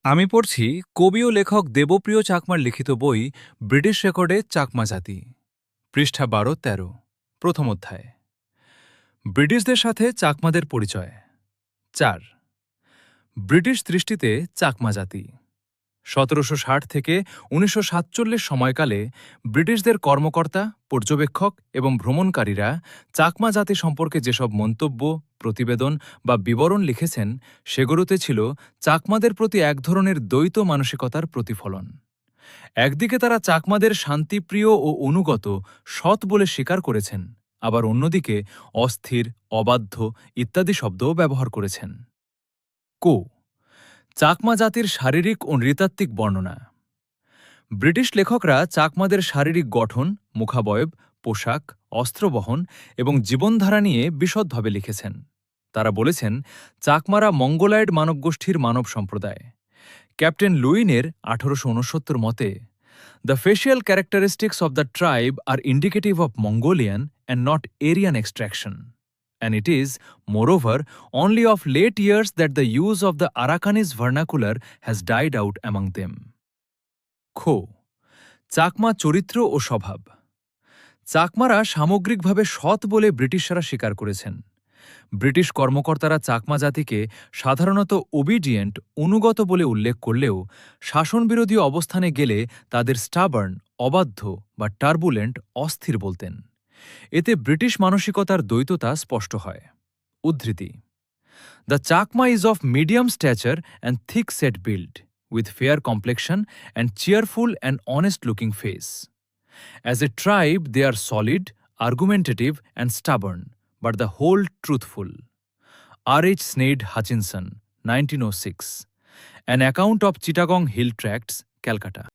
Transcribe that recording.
আমি পড়ছি কবি ও লেখক দেবপ্রিয় চাকমার লিখিত বই ব্রিটিশ রেকর্ডে চাকমা জাতি, পৃষ্ঠা ১২-১৩, প্রথম অধ্যায়। ব্রিটিশদের সাথে চাকমাদের পরিচয়। ৪। ব্রিটিশ দৃষ্টিতে চাকমা জাতি। ১৭৬০ থেকে ১৯৪৭ সময়কালে ব্রিটিশদের কর্মকর্তা, পর্যবেক্ষক এবং ভ্রমণকারীরা চাকমা জাতি সম্পর্কে যেসব মন্তব্য, প্রতিবেদন বা বিবরণ লিখেছেন সেগুলোতে ছিল চাকমাদের প্রতি এক ধরনের দ্বৈত মানসিকতার প্রতিফলন। একদিকে তারা চাকমাদের শান্তিপ্রিয় ও অনুগত, সৎ বলে স্বীকার করেছেন, আবার অন্যদিকে অস্থির, অবাধ্য ইত্যাদি শব্দও ব্যবহার করেছেন। কো চাকমা জাতির শারীরিক ও নৃতাত্ত্বিক বর্ণনা। ব্রিটিশ লেখকরা চাকমাদের শারীরিক গঠন, মুখাবয়ব, পোশাক, অস্ত্রবহন এবং জীবনধারা নিয়ে বিশদভাবে লিখেছেন। তারা বলেছেন, চাকমারা মঙ্গোলয়েড মানবগোষ্ঠীর মানব সম্প্রদায়। ক্যাপ্টেন লুইনের ১৮৬৯ মতে, "the facial characteristics of the tribe are indicative of Mongolian and not Aryan extraction, and it is, moreover, only of late years that the use of the Arakanese vernacular has died out among them." খো চাকমা চরিত্র ও স্বভাব। চাকমারা সামগ্রিকভাবে সৎ বলে ব্রিটিশরা স্বীকার করেছেন। British কর্মকর্তারা চাকমা জাতিকে সাধারণত ওবিডিয়েন্ট, অনুগত বলে উল্লেখ করলেও শাসনবিরোধী অবস্থানে গেলে তাদের স্টাবার্ন, অবাধ্য বা টার্বুলেন্ট, অস্থির বলতেন। এতে ব্রিটিশ মানসিকতার দ্বৈততা স্পষ্ট হয়। উদ্ধৃতি: "the Chakma is of medium stature and thick set build, with fair complexion and cheerful and honest-looking face. As a tribe, they are solid, argumentative, and stubborn, but the whole truthful." R. H. Sneyd Hutchinson, 1906. An Account of Chittagong Hill Tracts, Calcutta.